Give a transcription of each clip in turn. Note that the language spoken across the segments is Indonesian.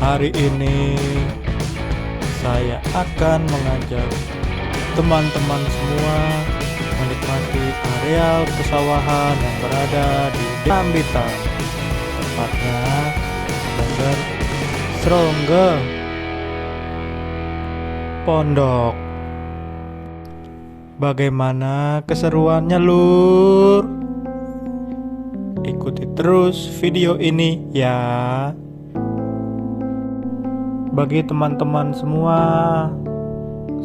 Hari ini saya akan mengajak teman-teman semua menikmati areal persawahan yang berada di Rambitan, tepatnya Banjar Srongga Pondok. Bagaimana keseruannya, Lur? Ikuti terus video ini ya. Bagi teman-teman semua,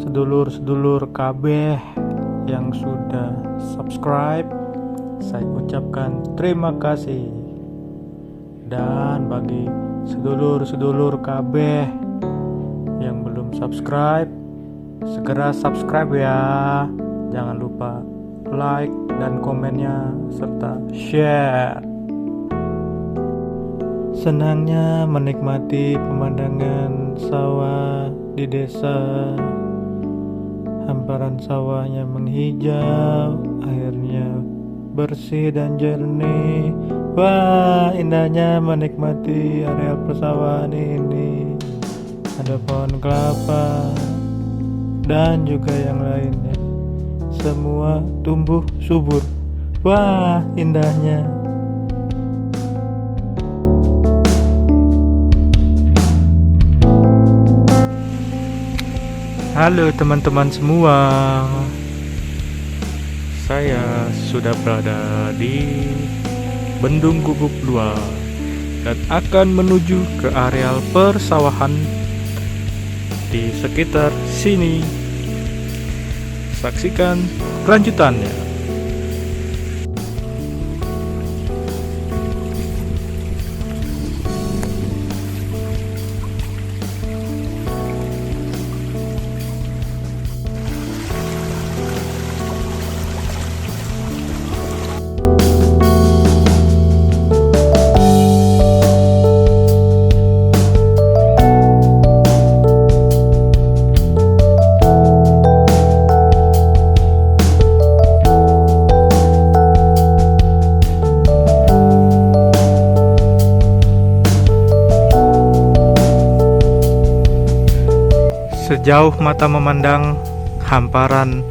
sedulur-sedulur kabeh yang sudah subscribe, saya ucapkan terima kasih. Dan bagi sedulur-sedulur kabeh yang belum subscribe, segera subscribe ya. Jangan lupa like dan komennya serta share. Senangnya menikmati pemandangan sawah di desa. Hamparan sawahnya menghijau, airnya bersih dan jernih. Wah, indahnya menikmati area persawahan ini. Ada pohon kelapa dan juga yang lainnya. Semua tumbuh subur. Wah, indahnya. Halo teman-teman semua, saya sudah berada di Bendung Gubuk 2 dan akan menuju ke areal persawahan di sekitar sini. Saksikan kelanjutannya. Sejauh mata memandang hamparan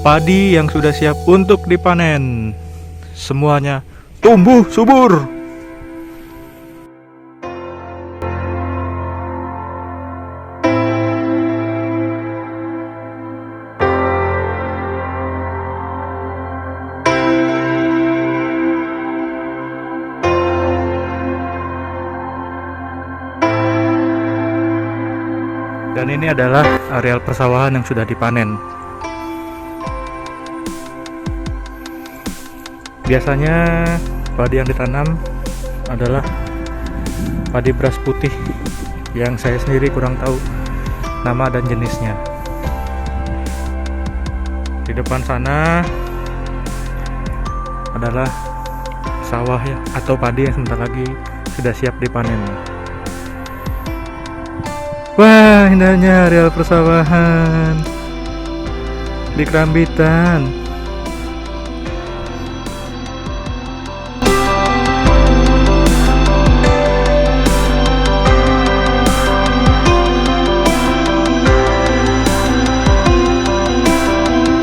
padi yang sudah siap untuk dipanen. Semuanya tumbuh subur. Dan ini adalah areal persawahan yang sudah dipanen. Biasanya padi yang ditanam adalah padi beras putih yang saya sendiri kurang tahu nama dan jenisnya. Di depan sana adalah sawah ya, atau padi yang sebentar lagi sudah siap dipanen. Wah, indahnya areal persawahan di Rambitan.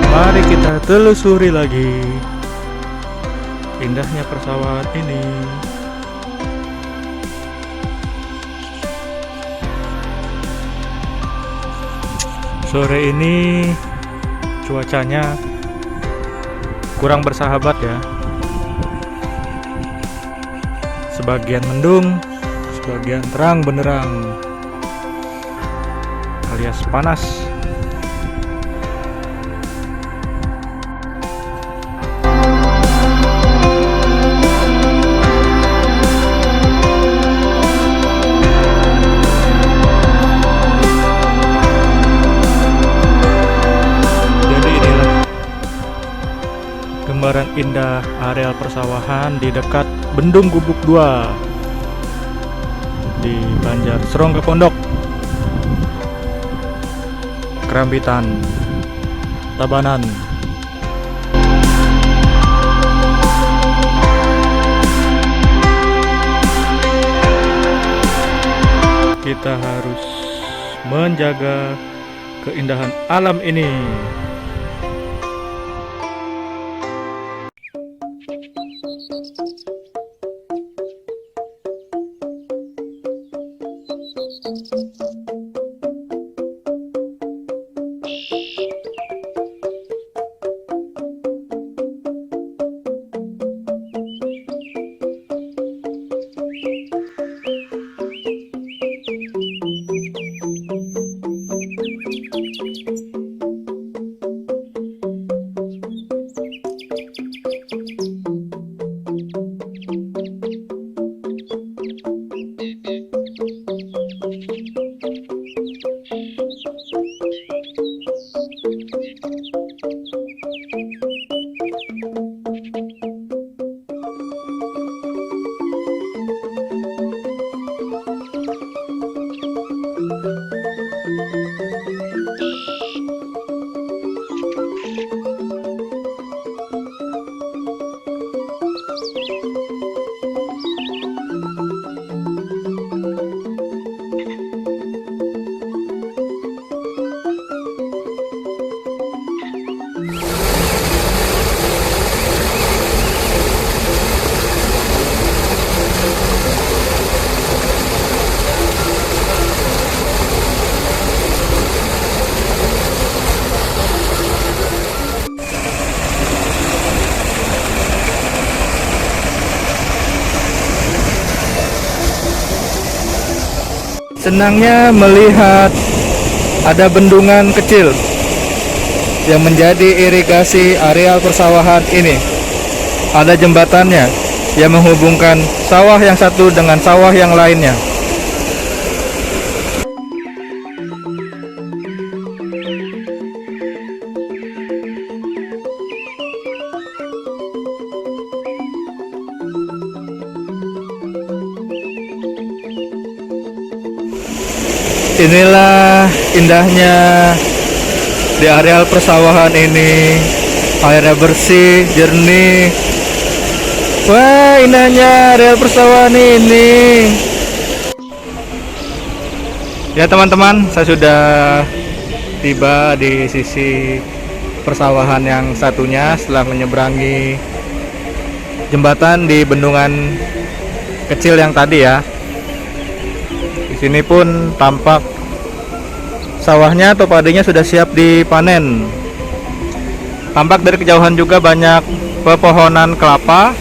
Mari kita telusuri lagi indahnya persawahan ini. Sore ini cuacanya kurang bersahabat ya. Sebagian mendung, sebagian terang benderang, alias panas. Gambaran indah areal persawahan di dekat Bendung Gubuk 2 di Banjar Srongga Pondok, Rambitan, Tabanan. kita harus menjaga keindahan alam ini. Senangnya melihat ada bendungan kecil yang menjadi irigasi areal persawahan ini. Ada jembatannya yang menghubungkan sawah yang satu dengan sawah yang lainnya. Inilah indahnya di areal persawahan ini. Airnya bersih, jernih. Wah, indahnya areal persawahan ini. Ya teman-teman, saya sudah tiba di sisi persawahan yang satunya setelah menyeberangi jembatan di bendungan kecil yang tadi ya. Di sini pun tampak sawahnya atau padinya sudah siap dipanen. Tampak dari kejauhan juga banyak pepohonan kelapa.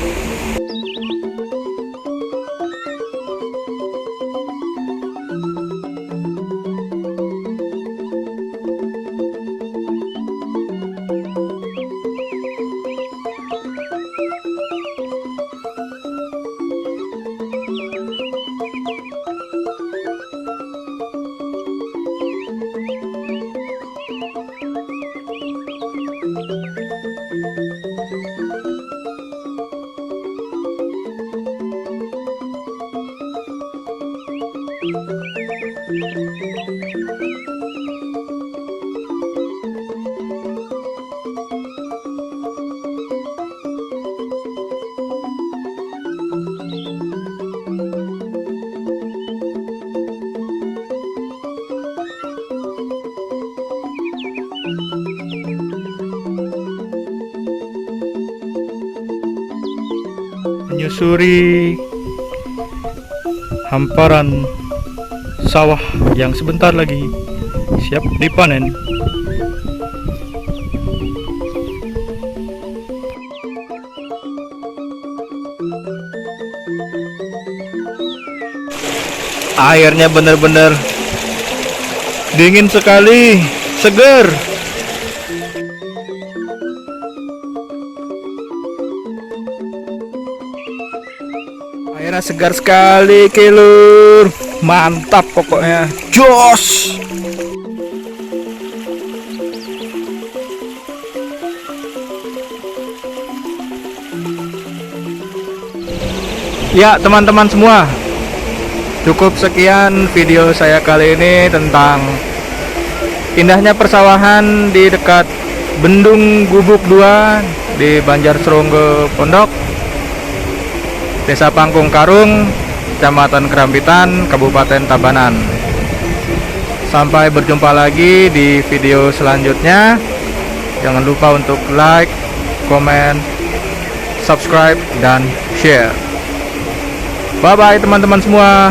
Menyusuri hamparan sawah yang sebentar lagi siap dipanen. Airnya benar-benar dingin sekali, segar. Airnya segar sekali, Kilur. Mantap pokoknya. Jos. Ya, teman-teman semua. Cukup sekian video saya kali ini tentang indahnya persawahan di dekat Bendung Gubuk 2 di Banjar Sronggo Pondok, Desa Pangkung Karung, Kecamatan Kerampitan, Kabupaten Tabanan. Sampai berjumpa lagi di video selanjutnya. Jangan lupa untuk like, komen, subscribe, dan share. Bye bye teman-teman semua.